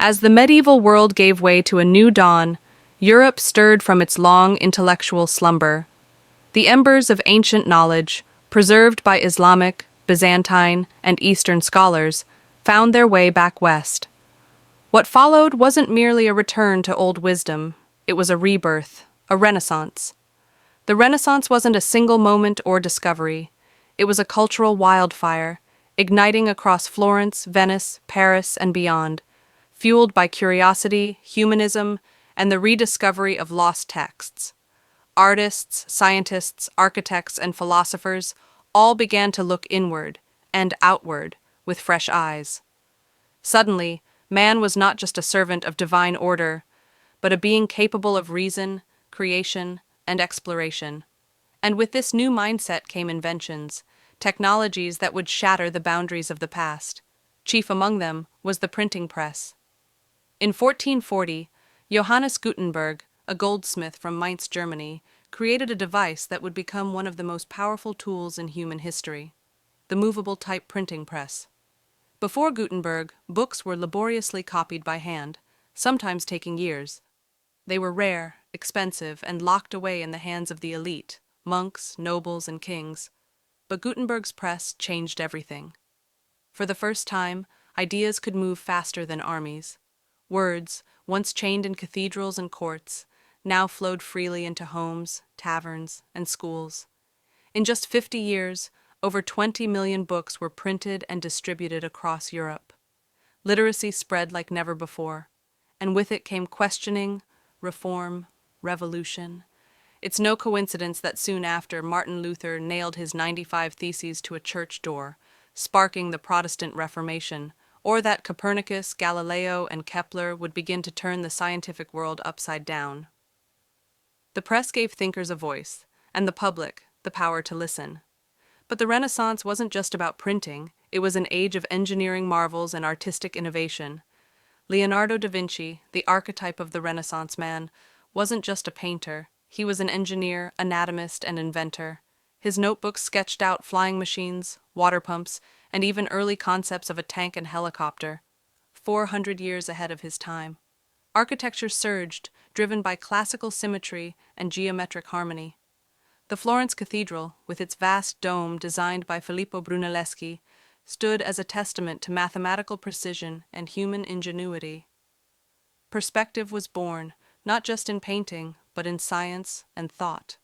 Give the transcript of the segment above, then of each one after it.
As the medieval world gave way to a new dawn, Europe stirred from its long intellectual slumber. The embers of ancient knowledge, preserved by Islamic, Byzantine, and Eastern scholars, found their way back west. What followed wasn't merely a return to old wisdom, it was a rebirth, a renaissance. The Renaissance wasn't a single moment or discovery, it was a cultural wildfire, igniting across Florence, Venice, Paris, and beyond, fueled by curiosity, humanism, and the rediscovery of lost texts. Artists, scientists, architects, and philosophers all began to look inward and outward with fresh eyes. Suddenly, man was not just a servant of divine order, but a being capable of reason, creation, and exploration. And with this new mindset came inventions, technologies that would shatter the boundaries of the past. Chief among them was the printing press. In 1440, Johannes Gutenberg, a goldsmith from Mainz, Germany, created a device that would become one of the most powerful tools in human history, the movable type printing press. Before Gutenberg, books were laboriously copied by hand, sometimes taking years. They were rare, expensive, and locked away in the hands of the elite, monks, nobles, and kings. But Gutenberg's press changed everything. For the first time, ideas could move faster than armies. Words, once chained in cathedrals and courts, now flowed freely into homes, taverns, and schools. In just 50 years, over 20 million books were printed and distributed across Europe. Literacy spread like never before, and with it came questioning, reform, revolution. It's no coincidence that soon after, Martin Luther nailed his 95 Theses to a church door, sparking the Protestant Reformation, or that Copernicus, Galileo, and Kepler would begin to turn the scientific world upside down. The press gave thinkers a voice, and the public the power to listen. But the Renaissance wasn't just about printing, it was an age of engineering marvels and artistic innovation. Leonardo da Vinci, the archetype of the Renaissance man, wasn't just a painter, he was an engineer, anatomist, and inventor. His notebooks sketched out flying machines, water pumps, and even early concepts of a tank and helicopter, 400 years ahead of his time. Architecture surged, driven by classical symmetry and geometric harmony. The Florence Cathedral, with its vast dome designed by Filippo Brunelleschi, stood as a testament to mathematical precision and human ingenuity. Perspective was born, not just in painting, but in science and thought.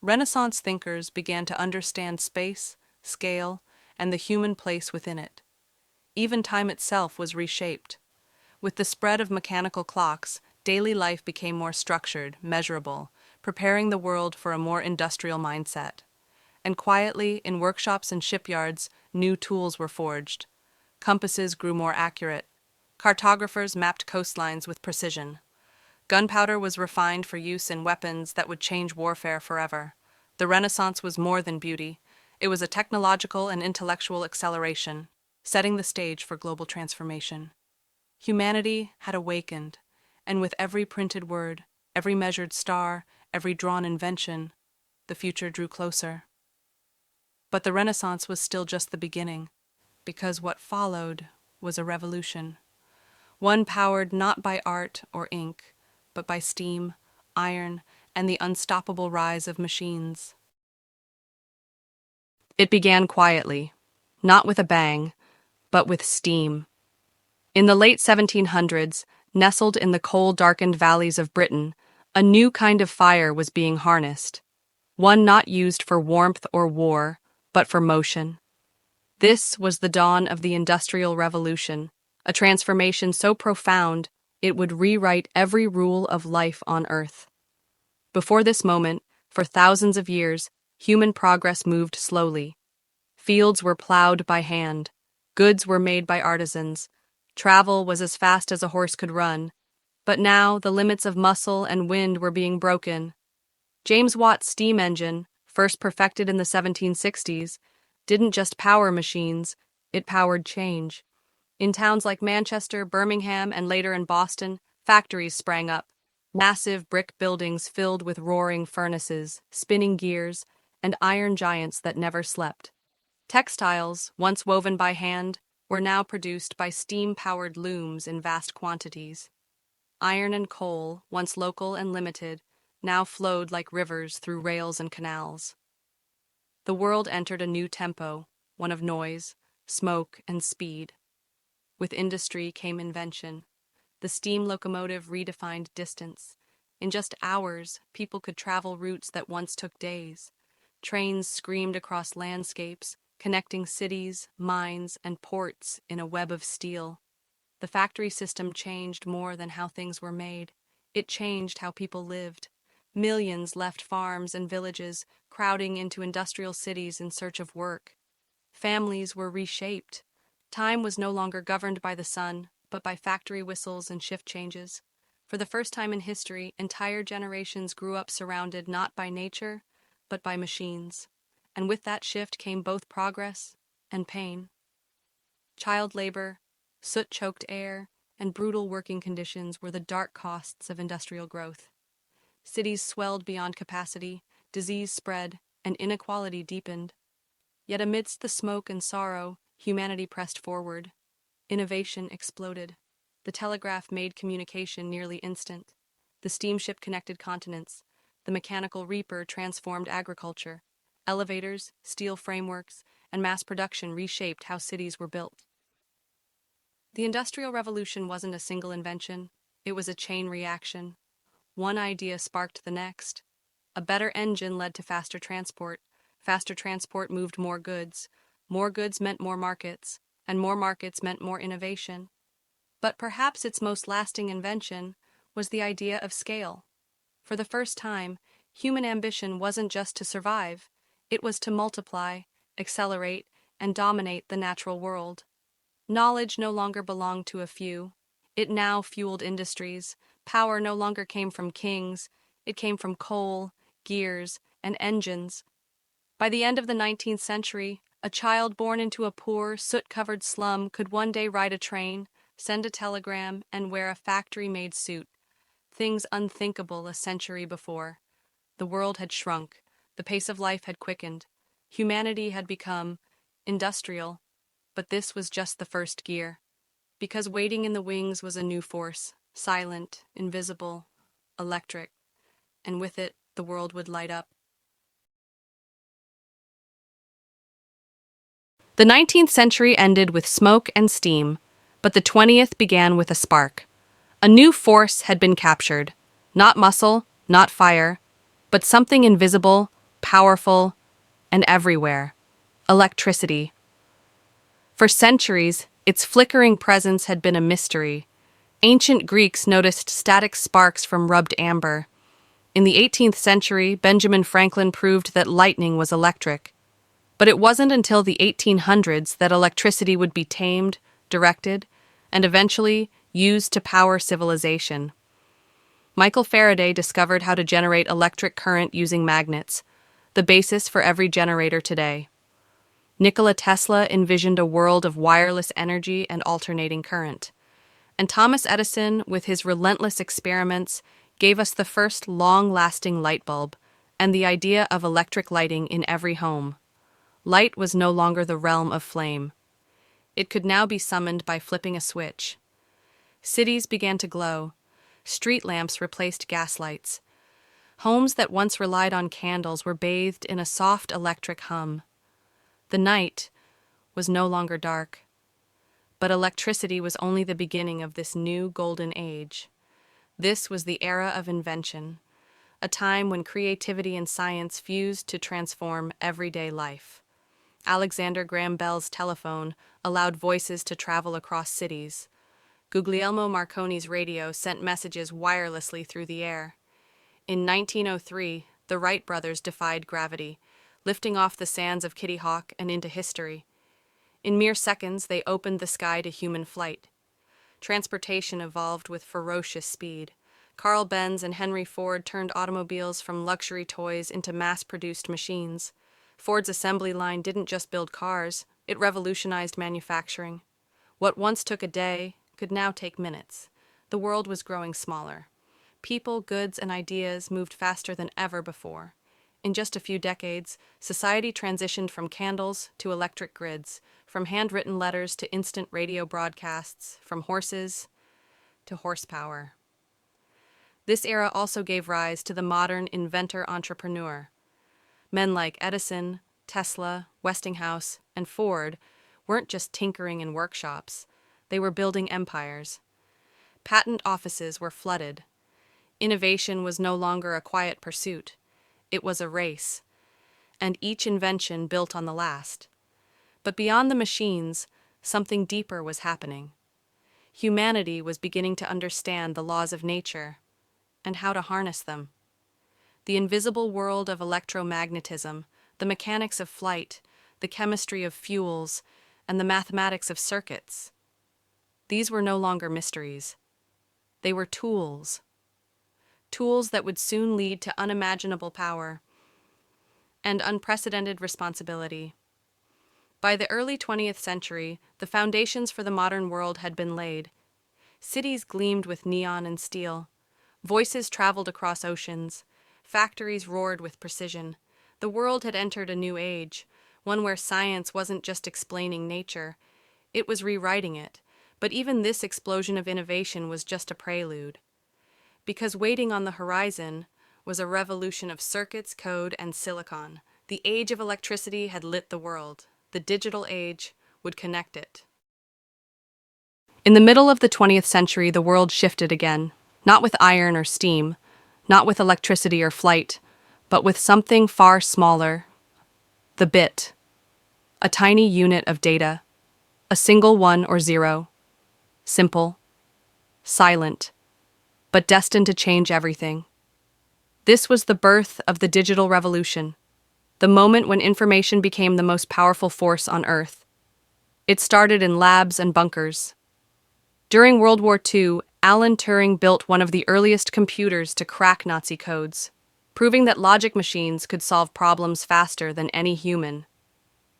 Renaissance thinkers began to understand space, scale, and the human place within it. Even time itself was reshaped. With the spread of mechanical clocks, daily life became more structured, measurable, preparing the world for a more industrial mindset. And quietly, in workshops and shipyards, new tools were forged. Compasses grew more accurate. Cartographers mapped coastlines with precision. Gunpowder was refined for use in weapons that would change warfare forever. The Renaissance was more than beauty. It was a technological and intellectual acceleration, setting the stage for global transformation. Humanity had awakened, and with every printed word, every measured star, every drawn invention, the future drew closer. But the Renaissance was still just the beginning, because what followed was a revolution. One powered not by art or ink, but by steam, iron, and the unstoppable rise of machines. It began quietly, not with a bang, but with steam. In the late 1700s, nestled in the coal-darkened valleys of Britain, a new kind of fire was being harnessed, one not used for warmth or war, but for motion. This was the dawn of the Industrial Revolution, a transformation so profound it would rewrite every rule of life on Earth. Before this moment, for thousands of years, human progress moved slowly. Fields were plowed by hand, goods were made by artisans, travel was as fast as a horse could run. But now the limits of muscle and wind were being broken. James Watt's steam engine, first perfected in the 1760s, didn't just power machines, it powered change. In towns like Manchester, Birmingham, and later in Boston, factories sprang up. Massive brick buildings filled with roaring furnaces, spinning gears, and iron giants that never slept. Textiles, once woven by hand, were now produced by steam-powered looms in vast quantities. Iron and coal, once local and limited, now flowed like rivers through rails and canals. The world entered a new tempo, one of noise, smoke, and speed. With industry came invention. The steam locomotive redefined distance. In just hours, people could travel routes that once took days. Trains screamed across landscapes, connecting cities, mines, and ports in a web of steel. The factory system changed more than how things were made. It changed how people lived. Millions left farms and villages, crowding into industrial cities in search of work. Families were reshaped. Time was no longer governed by the sun, but by factory whistles and shift changes. For the first time in history, entire generations grew up surrounded not by nature, but by machines. And with that shift came both progress and pain. Child labor, soot-choked air, and brutal working conditions were the dark costs of industrial growth. Cities swelled beyond capacity, disease spread, and inequality deepened. Yet amidst the smoke and sorrow, humanity pressed forward. Innovation exploded. The telegraph made communication nearly instant. The steamship connected continents. The mechanical reaper transformed agriculture. Elevators, steel frameworks, and mass production reshaped how cities were built. The Industrial Revolution wasn't a single invention. It was a chain reaction. One idea sparked the next. A better engine led to faster transport. Faster transport moved more goods. More goods meant more markets, and more markets meant more innovation. But perhaps its most lasting invention was the idea of scale. For the first time, human ambition wasn't just to survive, it was to multiply, accelerate, and dominate the natural world. Knowledge no longer belonged to a few. It now fueled industries. Power no longer came from kings. It came from coal, gears, and engines. By the end of the 19th century, a child born into a poor, soot-covered slum could one day ride a train, send a telegram, and wear a factory-made suit. Things unthinkable a century before. The world had shrunk. The pace of life had quickened. Humanity had become industrial. But this was just the first gear. Because waiting in the wings was a new force, silent, invisible, electric, and with it, the world would light up. The 19th century ended with smoke and steam, but the 20th began with a spark. A new force had been captured. Not muscle, not fire, but something invisible, powerful, and everywhere. Electricity. For centuries, its flickering presence had been a mystery. Ancient Greeks noticed static sparks from rubbed amber. In the 18th century, Benjamin Franklin proved that lightning was electric. But it wasn't until the 1800s that electricity would be tamed, directed, and eventually used to power civilization. Michael Faraday discovered how to generate electric current using magnets, the basis for every generator today. Nikola Tesla envisioned a world of wireless energy and alternating current. And Thomas Edison, with his relentless experiments, gave us the first long-lasting light bulb and the idea of electric lighting in every home. Light was no longer the realm of flame. It could now be summoned by flipping a switch. Cities began to glow. Street lamps replaced gas lights. Homes that once relied on candles were bathed in a soft electric hum. The night was no longer dark. But electricity was only the beginning of this new golden age. This was the era of invention, a time when creativity and science fused to transform everyday life. Alexander Graham Bell's telephone allowed voices to travel across cities. Guglielmo Marconi's radio sent messages wirelessly through the air. In 1903, the Wright brothers defied gravity, lifting off the sands of Kitty Hawk and into history. In mere seconds, they opened the sky to human flight. Transportation evolved with ferocious speed. Carl Benz and Henry Ford turned automobiles from luxury toys into mass-produced machines. Ford's assembly line didn't just build cars, it revolutionized manufacturing. What once took a day could now take minutes. The world was growing smaller. People, goods, and ideas moved faster than ever before. In just a few decades, society transitioned from candles to electric grids, from handwritten letters to instant radio broadcasts, from horses to horsepower. This era also gave rise to the modern inventor-entrepreneur. Men like Edison, Tesla, Westinghouse, and Ford weren't just tinkering in workshops, they were building empires. Patent offices were flooded. Innovation was no longer a quiet pursuit, it was a race, and each invention built on the last. But beyond the machines, something deeper was happening. Humanity was beginning to understand the laws of nature and how to harness them. The invisible world of electromagnetism, the mechanics of flight, the chemistry of fuels, and the mathematics of circuits. These were no longer mysteries. They were tools. Tools that would soon lead to unimaginable power and unprecedented responsibility. By the early 20th century, the foundations for the modern world had been laid. Cities gleamed with neon and steel. Voices traveled across oceans. Factories roared with precision. The world had entered a new age, one where science wasn't just explaining nature, it was rewriting it. But even this explosion of innovation was just a prelude. Because waiting on the horizon was a revolution of circuits, code, and silicon. The age of electricity had lit the world. The digital age would connect it. In the middle of the 20th century, the world shifted again, not with iron or steam, not with electricity or flight, but with something far smaller, the bit, a tiny unit of data, a single one or zero, simple, silent, but destined to change everything. This was the birth of the digital revolution, the moment when information became the most powerful force on Earth. It started in labs and bunkers. During World War II, Alan Turing built one of the earliest computers to crack Nazi codes, proving that logic machines could solve problems faster than any human.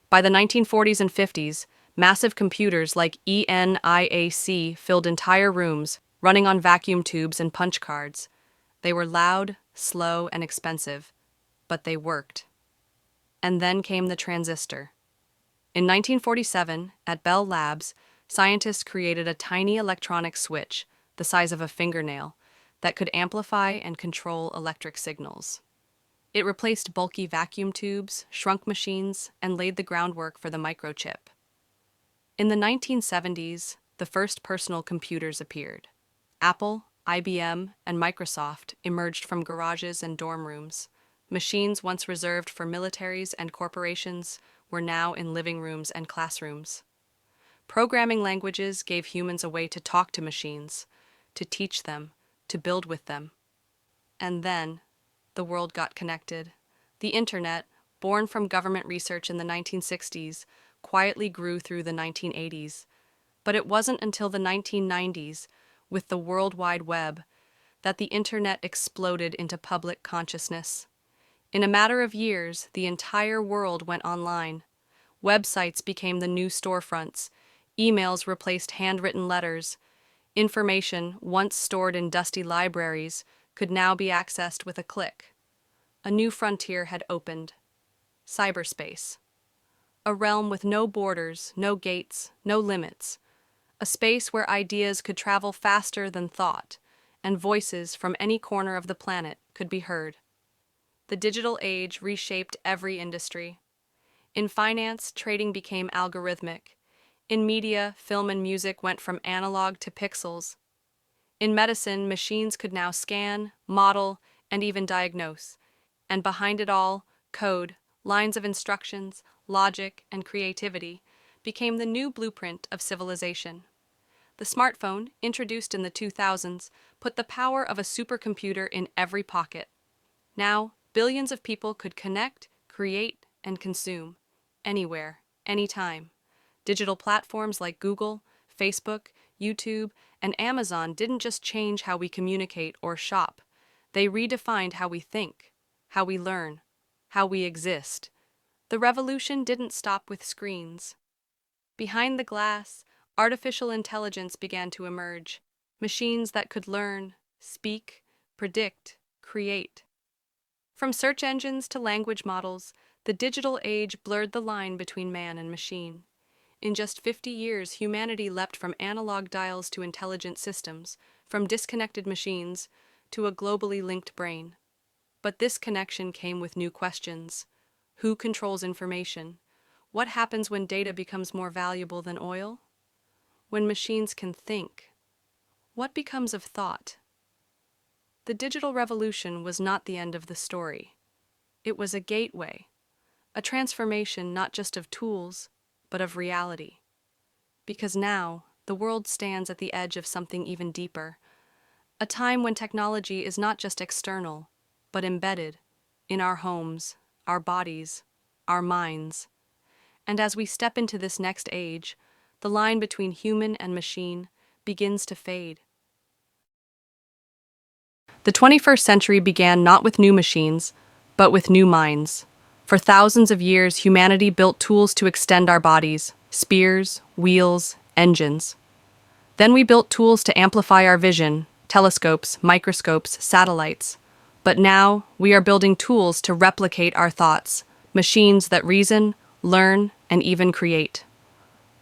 By the 1940s and 50s, massive computers like ENIAC filled entire rooms, running on vacuum tubes and punch cards. They were loud, slow, and expensive, but they worked. And then came the transistor. In 1947, at Bell Labs, scientists created a tiny electronic switch, the size of a fingernail, that could amplify and control electric signals. It replaced bulky vacuum tubes, shrunk machines, and laid the groundwork for the microchip. In the 1970s, the first personal computers appeared. Apple, IBM, and Microsoft emerged from garages and dorm rooms. Machines once reserved for militaries and corporations were now in living rooms and classrooms. Programming languages gave humans a way to talk to machines, to teach them, to build with them. And then, the world got connected. The internet, born from government research in the 1960s, quietly grew through the 1980s. But it wasn't until the 1990s, with the World Wide Web, that the internet exploded into public consciousness. In a matter of years, the entire world went online. Websites became the new storefronts. Emails replaced handwritten letters. Information, once stored in dusty libraries, could now be accessed with a click. A new frontier had opened. Cyberspace. A realm with no borders, no gates, no limits. A space where ideas could travel faster than thought, and voices from any corner of the planet could be heard. The digital age reshaped every industry. In finance, trading became algorithmic. In media, film and music went from analog to pixels. In medicine, machines could now scan, model, and even diagnose. And behind it all, code, lines of instructions, logic, and creativity became the new blueprint of civilization. The smartphone, introduced in the 2000s, put the power of a supercomputer in every pocket. Now, billions of people could connect, create, and consume, anywhere, anytime. Digital platforms like Google, Facebook, YouTube, and Amazon didn't just change how we communicate or shop. They redefined how we think, how we learn, how we exist. The revolution didn't stop with screens. Behind the glass, artificial intelligence began to emerge. Machines that could learn, speak, predict, create. From search engines to language models, the digital age blurred the line between man and machine. In just 50 years, humanity leapt from analog dials to intelligent systems, from disconnected machines to a globally linked brain. But this connection came with new questions. Who controls information? What happens when data becomes more valuable than oil? When machines can think, what becomes of thought? The digital revolution was not the end of the story. It was a gateway, a transformation not just of tools, but of reality. Because now, the world stands at the edge of something even deeper, a time when technology is not just external, but embedded in our homes, our bodies, our minds. And as we step into this next age, the line between human and machine begins to fade. The 21st century began not with new machines, but with new minds. For thousands of years, humanity built tools to extend our bodies: spears, wheels, engines. Then we built tools to amplify our vision: telescopes, microscopes, satellites. But now, we are building tools to replicate our thoughts: machines that reason, learn, and even create.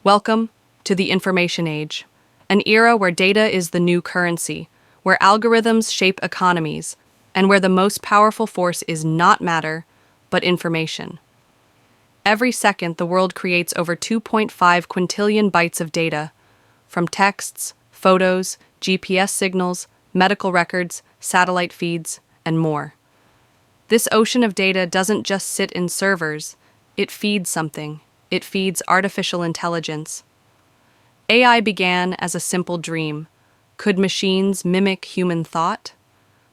Welcome to the information age, an era where data is the new currency, where algorithms shape economies, and where the most powerful force is not matter, but information. Every second, the world creates over 2.5 quintillion bytes of data, from texts, photos, GPS signals, medical records, satellite feeds, and more. This ocean of data doesn't just sit in servers, it feeds something. It feeds artificial intelligence. AI began as a simple dream. Could machines mimic human thought?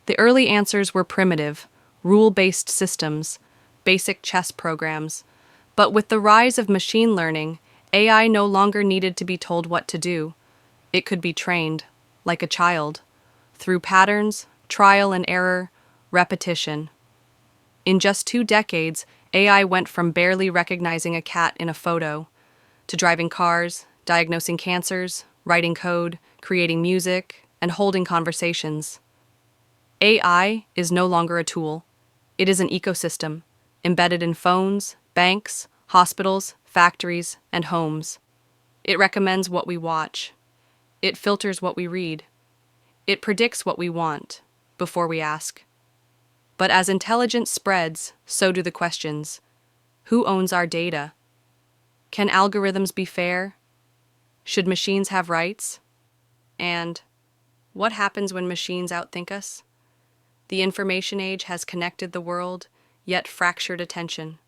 The early answers were primitive, rule-based systems, basic chess programs. But with the rise of machine learning, AI no longer needed to be told what to do. It could be trained, like a child, through patterns, trial and error, repetition. In just 2 decades, AI went from barely recognizing a cat in a photo to driving cars, diagnosing cancers, writing code, creating music, and holding conversations. AI is no longer a tool. It is an ecosystem, embedded in phones, banks, hospitals, factories, and homes. It recommends what we watch. It filters what we read. It predicts what we want before we ask. But as intelligence spreads, so do the questions. Who owns our data? Can algorithms be fair? Should machines have rights? And what happens when machines outthink us? The information age has connected the world, yet fractured attention,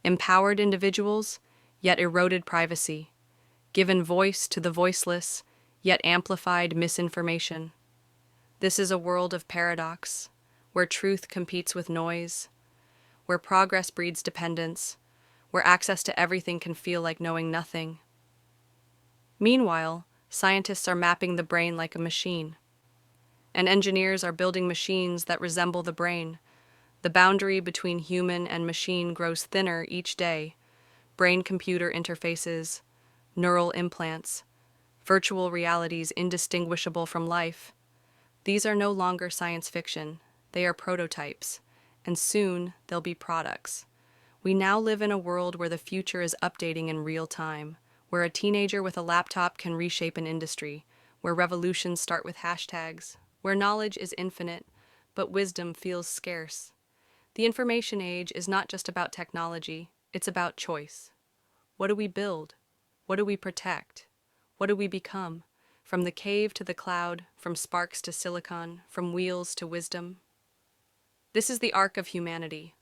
empowered individuals, yet eroded privacy, given voice to the voiceless, yet amplified misinformation. This is a world of paradox, where truth competes with noise, where progress breeds dependence, where access to everything can feel like knowing nothing. Meanwhile, scientists are mapping the brain like a machine, and engineers are building machines that resemble the brain. The boundary between human and machine grows thinner each day. Brain-computer interfaces, neural implants, virtual realities indistinguishable from life. These are no longer science fiction. They are prototypes, and soon they'll be products. We now live in a world where the future is updating in real time, where a teenager with a laptop can reshape an industry, where revolutions start with hashtags, where knowledge is infinite, but wisdom feels scarce. The information age is not just about technology, it's about choice. What do we build? What do we protect? What do we become? From the cave to the cloud, from sparks to silicon, from wheels to wisdom. This is the arc of humanity,